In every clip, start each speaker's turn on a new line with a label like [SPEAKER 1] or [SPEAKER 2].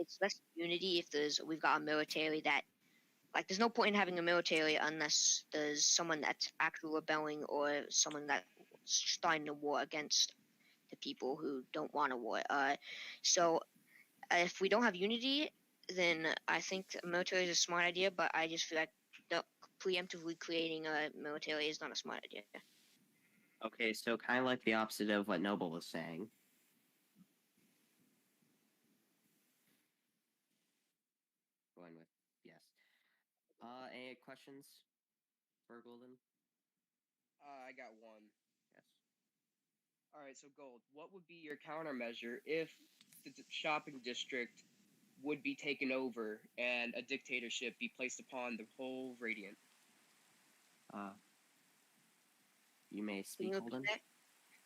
[SPEAKER 1] it's less unity if we've got a military that, like, there's no point in having a military unless there's someone that's actually rebelling or someone that's starting a war against the people who don't want a war. So if we don't have unity, then I think a military is a smart idea, but I just feel like preemptively creating a military is not a smart idea.
[SPEAKER 2] Okay, so kind of like the opposite of what Noble was saying. Going with yes. Any questions for Golden?
[SPEAKER 3] I got one.
[SPEAKER 2] Yes.
[SPEAKER 3] All right, so Gold, what would be your countermeasure if the shopping district would be taken over and a dictatorship be placed upon the whole Radiant?
[SPEAKER 2] You may speak, Golden.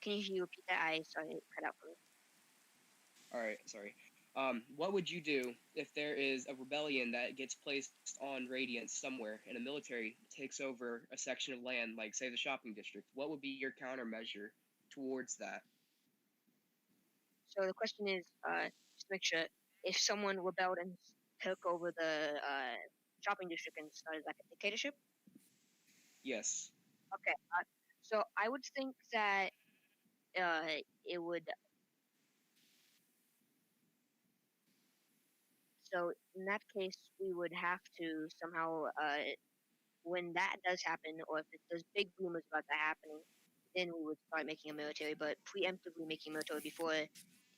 [SPEAKER 1] Can you repeat that? I started to cut out for me.
[SPEAKER 3] All right, sorry. What would you do if there is a rebellion that gets placed on Radiant somewhere and a military takes over a section of land, like, say, the shopping district? What would be your countermeasure towards that?
[SPEAKER 1] So the question is, just make sure, if someone rebelled and took over the shopping district and started like a dictatorship?
[SPEAKER 3] Yes.
[SPEAKER 1] Okay. So I would think that it would. So in that case, we would have to somehow, when that does happen, or if there's big rumors about that happening, then we would start making a military. But preemptively making a military before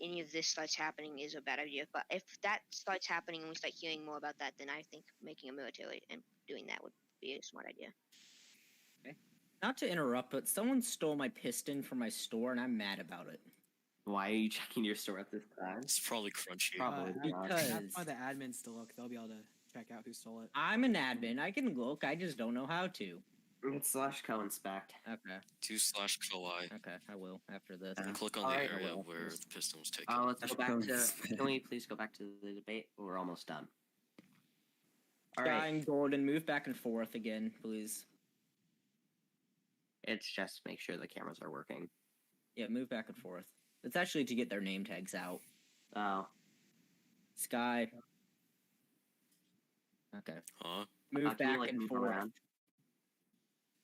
[SPEAKER 1] any of this starts happening is a bad idea. But if that starts happening and we start hearing more about that, then I think making a military and doing that would be a smart idea.
[SPEAKER 4] Okay. Not to interrupt, but someone stole my piston from my store, and I'm mad about it.
[SPEAKER 2] Why are you checking your store at this time?
[SPEAKER 5] It's probably Crunchy.
[SPEAKER 2] Probably not.
[SPEAKER 6] That's why the admins to look. They'll be able to check out who stole it.
[SPEAKER 4] I'm an admin. I can look. I just don't know how to.
[SPEAKER 2] It's /co-inspect.
[SPEAKER 4] Okay.
[SPEAKER 5] 2/co-i.
[SPEAKER 4] Okay, I will after this.
[SPEAKER 5] And click on the area where the piston was taken.
[SPEAKER 2] Let's go back to. Can we please go back to the debate? We're almost done. All
[SPEAKER 4] Sky
[SPEAKER 2] right.
[SPEAKER 4] and Gordon, move back and forth again, please.
[SPEAKER 2] It's just to make sure the cameras are working.
[SPEAKER 4] Yeah, move back and forth. It's actually to get their name tags out.
[SPEAKER 2] Oh.
[SPEAKER 4] Sky. Okay.
[SPEAKER 5] Huh?
[SPEAKER 4] Move back and forth.
[SPEAKER 2] Around?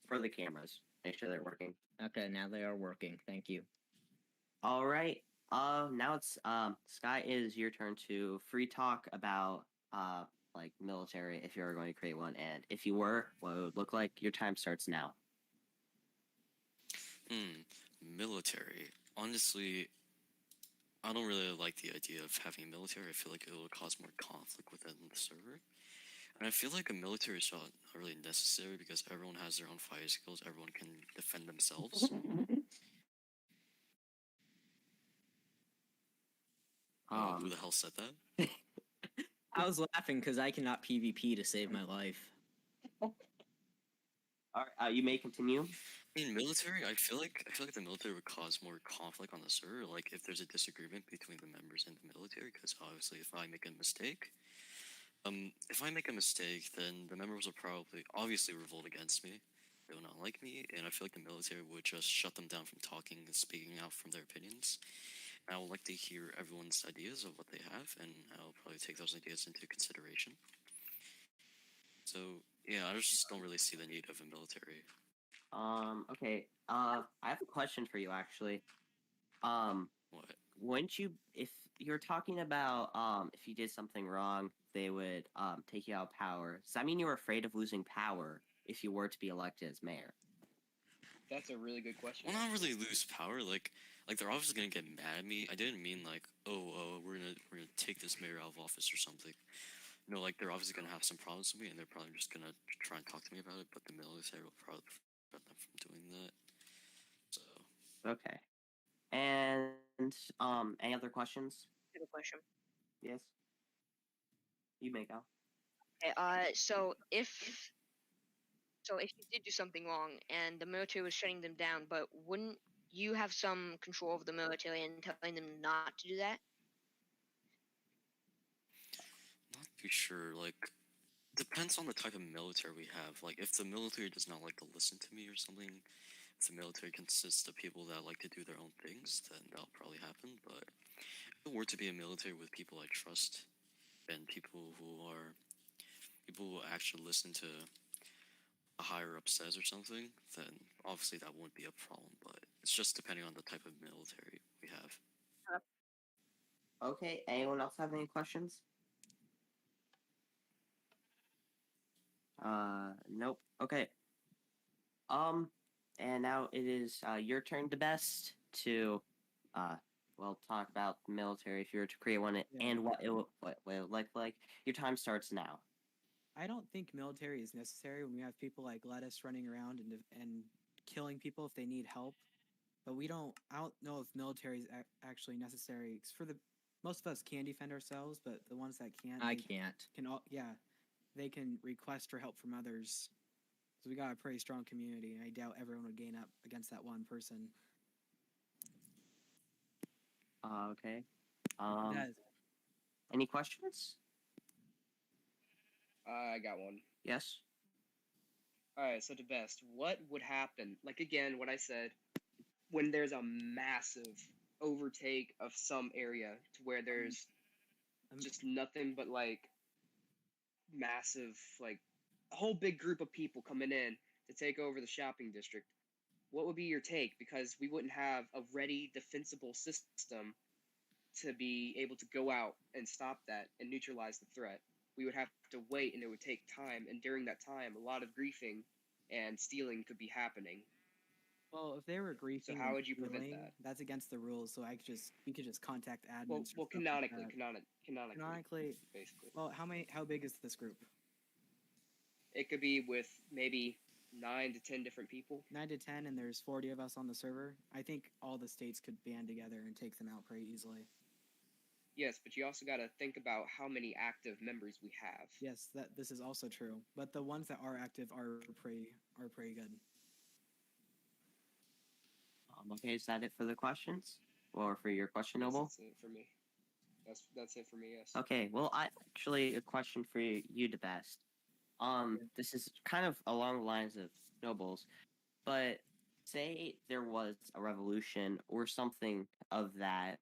[SPEAKER 2] For the cameras. Make sure they're working.
[SPEAKER 4] Okay, now they are working. Thank you.
[SPEAKER 2] All right. Now it's Sky, is your turn to free talk about like military if you're going to create one, and if you were, what it would look like. Your time starts now.
[SPEAKER 5] Military. Honestly, I don't really like the idea of having a military. I feel like it will cause more conflict within the server. And I feel like a military is not really necessary because everyone has their own fighting skills. Everyone can defend themselves. Who the hell said that?
[SPEAKER 4] I was laughing because I cannot PvP to save my life.
[SPEAKER 2] All right, you may continue.
[SPEAKER 5] In military, I feel like the military would cause more conflict on the server. Like if there's a disagreement between the members in the military, because obviously if I make a mistake, then the members will probably obviously revolt against me. They will not like me, and I feel like the military would just shut them down from talking and speaking out from their opinions. And I would like to hear everyone's ideas of what they have, and I'll probably take those ideas into consideration. So yeah, I just don't really see the need of a military.
[SPEAKER 2] Okay. I have a question for you, actually.
[SPEAKER 5] What?
[SPEAKER 2] Wouldn't you, if you're talking about, if you did something wrong, they would, take you out of power. Does that mean you were afraid of losing power if you were to be elected as mayor?
[SPEAKER 3] That's a really good question.
[SPEAKER 5] Well, not really lose power. Like they're obviously gonna get mad at me. I didn't mean like, we're gonna take this mayor out of office or something. No, like they're obviously gonna have some problems with me, and they're probably just gonna try and talk to me about it. But the military will probably prevent them from doing that. So.
[SPEAKER 2] Okay. And any other questions?
[SPEAKER 1] I have a question.
[SPEAKER 2] Yes. You may go.
[SPEAKER 1] Okay. So if you did do something wrong and the military was shutting them down, but wouldn't you have some control over the military and telling them not to do that?
[SPEAKER 5] Not too sure. Like, depends on the type of military we have. Like, if the military does not like to listen to me or something, if the military consists of people that like to do their own things, then that'll probably happen. But if it were to be a military with people I trust, and people who actually listen to a higher up says or something, then obviously that wouldn't be a problem. But it's just depending on the type of military we have.
[SPEAKER 2] Okay, anyone else have any questions? Nope. Okay. And now it is your turn, the best, to talk about the military if you were to create one, and what it would look like. Your time starts now.
[SPEAKER 6] I don't think military is necessary when we have people like Lettuce running around and killing people if they need help. But we don't. I don't know if military is actually necessary. 'Cause for the most of us can defend ourselves, but the ones that can't,
[SPEAKER 4] I
[SPEAKER 6] they
[SPEAKER 4] can't.
[SPEAKER 6] can all they can request for help from others. So we got a pretty strong community, and I doubt everyone would gain up against that one person.
[SPEAKER 2] Okay.
[SPEAKER 6] That is,
[SPEAKER 2] Any questions?
[SPEAKER 3] I got one.
[SPEAKER 2] Yes.
[SPEAKER 3] All right, so the best, what would happen? Like again, what I said, when there's a massive overtake of some area to where there's just nothing but like massive, like a whole big group of people coming in to take over the shopping district. What would be your take? Because we wouldn't have a ready defensible system to be able to go out and stop that and neutralize the threat. We would have to wait, and it would take time. And during that time, a lot of griefing and stealing could be happening.
[SPEAKER 6] well, if they were griefing,
[SPEAKER 3] So how
[SPEAKER 6] and
[SPEAKER 3] would you prevent
[SPEAKER 6] stealing,
[SPEAKER 3] that?
[SPEAKER 6] that's against the rules. So we could just contact admins.
[SPEAKER 3] Well,
[SPEAKER 6] or stuff like
[SPEAKER 3] canonically,
[SPEAKER 6] that. Canonically,
[SPEAKER 3] basically.
[SPEAKER 6] well, how big is this group?
[SPEAKER 3] It could be with maybe 9 to 10 different people.
[SPEAKER 6] 9 to 10, and there's 40 of us on the server. I think all the states could band together and take them out pretty easily.
[SPEAKER 3] Yes, but you also got to think about how many active members we have.
[SPEAKER 6] Yes, this is also true. But the ones that are active are pretty good.
[SPEAKER 2] Okay, is that it for the questions? Or for your question,
[SPEAKER 3] Yes,
[SPEAKER 2] Noble?
[SPEAKER 3] that's it for me. That's it for me, yes.
[SPEAKER 2] Okay, well, I actually a question for you, the best. This is kind of along the lines of Noble's, but say there was a revolution or something of that,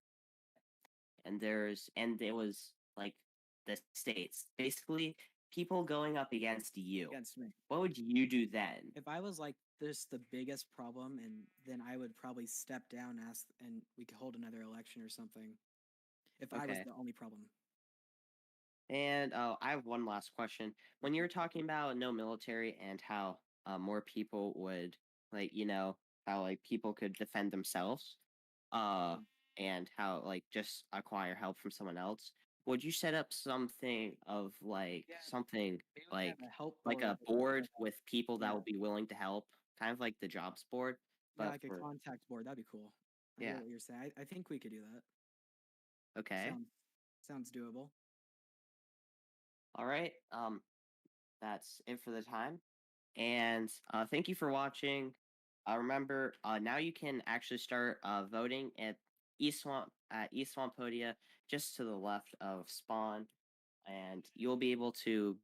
[SPEAKER 2] and it was like the states, basically people going up against you.
[SPEAKER 6] Against me.
[SPEAKER 2] What would you do then?
[SPEAKER 6] If I was like this the biggest problem, and then I would probably step down, and we could hold another election or something. If I was
[SPEAKER 2] Okay.
[SPEAKER 6] the only problem.
[SPEAKER 2] And I have one last question. When you were talking about no military and how more people would, how like people could defend themselves, and how like just acquire help from someone else, would you set up something of like something
[SPEAKER 6] They would have a help
[SPEAKER 2] like
[SPEAKER 6] board
[SPEAKER 2] a board with people that
[SPEAKER 6] Yeah.
[SPEAKER 2] would be willing to help, kind of like the jobs board,
[SPEAKER 6] Yeah,
[SPEAKER 2] but
[SPEAKER 6] like a
[SPEAKER 2] for
[SPEAKER 6] contact board. That'd be cool. I
[SPEAKER 2] Yeah.
[SPEAKER 6] get what you're saying. I think we could do that.
[SPEAKER 2] okay.
[SPEAKER 6] Sounds doable.
[SPEAKER 2] All right. That's it for the time. And thank you for watching. Remember, now you can actually start voting at East Swampodia, just to the left of Spawn, and you'll be able to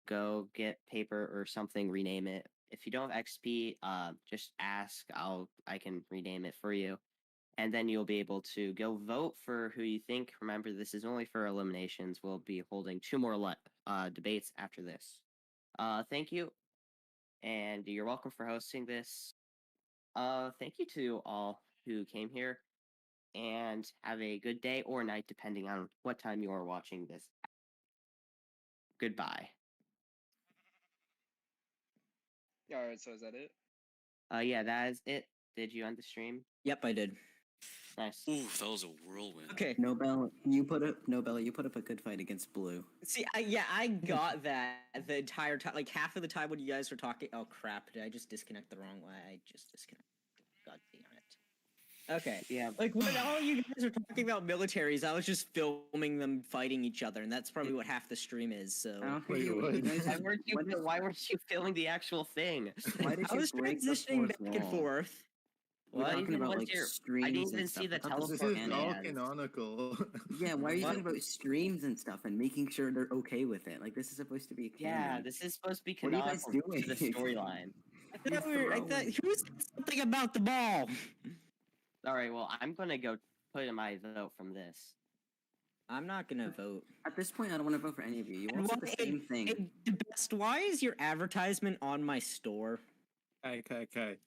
[SPEAKER 2] go get paper or something, rename it. If you don't have XP, just ask. I can rename it for you, and then you'll be able to go vote for who you think. Remember, this is only for eliminations. We'll be holding 2 more debates after this. Thank you, and you're welcome for hosting this. Thank you to all who came here, and have a good day or night, depending on what time you are watching this. Goodbye.
[SPEAKER 3] All right, so is that it?
[SPEAKER 2] Yeah, that is it. Did you end the stream?
[SPEAKER 4] Yep, I did.
[SPEAKER 2] Nice.
[SPEAKER 5] Ooh, that was a whirlwind.
[SPEAKER 4] Okay.
[SPEAKER 7] Nobel, you put up a good fight against Blue.
[SPEAKER 4] See, I got that the entire time. Like half of the time when you guys were talking. Oh crap! Did I just disconnect the wrong way? I just disconnected. God damn it. Okay.
[SPEAKER 2] Yeah.
[SPEAKER 4] Like when all you guys were talking about militaries, I was just filming them fighting each other, and that's probably what half the stream is. So
[SPEAKER 7] I don't think
[SPEAKER 8] Wait,
[SPEAKER 7] you
[SPEAKER 8] what?
[SPEAKER 7] guys-
[SPEAKER 2] Why weren't you filming the actual thing?
[SPEAKER 7] Why did
[SPEAKER 4] I
[SPEAKER 7] you
[SPEAKER 4] was
[SPEAKER 7] break the
[SPEAKER 4] transitioning
[SPEAKER 7] fourth
[SPEAKER 4] back and
[SPEAKER 7] wall?
[SPEAKER 4] forth.
[SPEAKER 7] We're
[SPEAKER 2] What?
[SPEAKER 7] talking
[SPEAKER 2] Even
[SPEAKER 7] about
[SPEAKER 2] once
[SPEAKER 7] like
[SPEAKER 2] you're-
[SPEAKER 7] streams
[SPEAKER 2] I didn't even
[SPEAKER 7] and
[SPEAKER 2] see
[SPEAKER 7] stuff.
[SPEAKER 2] the
[SPEAKER 7] I thought
[SPEAKER 8] This
[SPEAKER 2] teleport
[SPEAKER 8] is
[SPEAKER 2] and
[SPEAKER 8] all
[SPEAKER 2] ads.
[SPEAKER 8] canonical.
[SPEAKER 7] Yeah, why are you
[SPEAKER 4] What?
[SPEAKER 7] talking about streams and stuff and making sure they're okay with it? Like this is supposed to be
[SPEAKER 2] Yeah,
[SPEAKER 7] canon.
[SPEAKER 2] this is supposed to be
[SPEAKER 7] What are you guys
[SPEAKER 2] canonical to the
[SPEAKER 7] doing?
[SPEAKER 2] storyline.
[SPEAKER 4] I thought who said something about the ball?
[SPEAKER 2] All right, well, I'm gonna go put in my vote from this.
[SPEAKER 4] I'm not gonna vote.
[SPEAKER 7] At this point, I don't want to vote for any of you. You all
[SPEAKER 4] And
[SPEAKER 7] said the same thing.
[SPEAKER 4] The best. Why is your advertisement on my store?
[SPEAKER 8] Okay.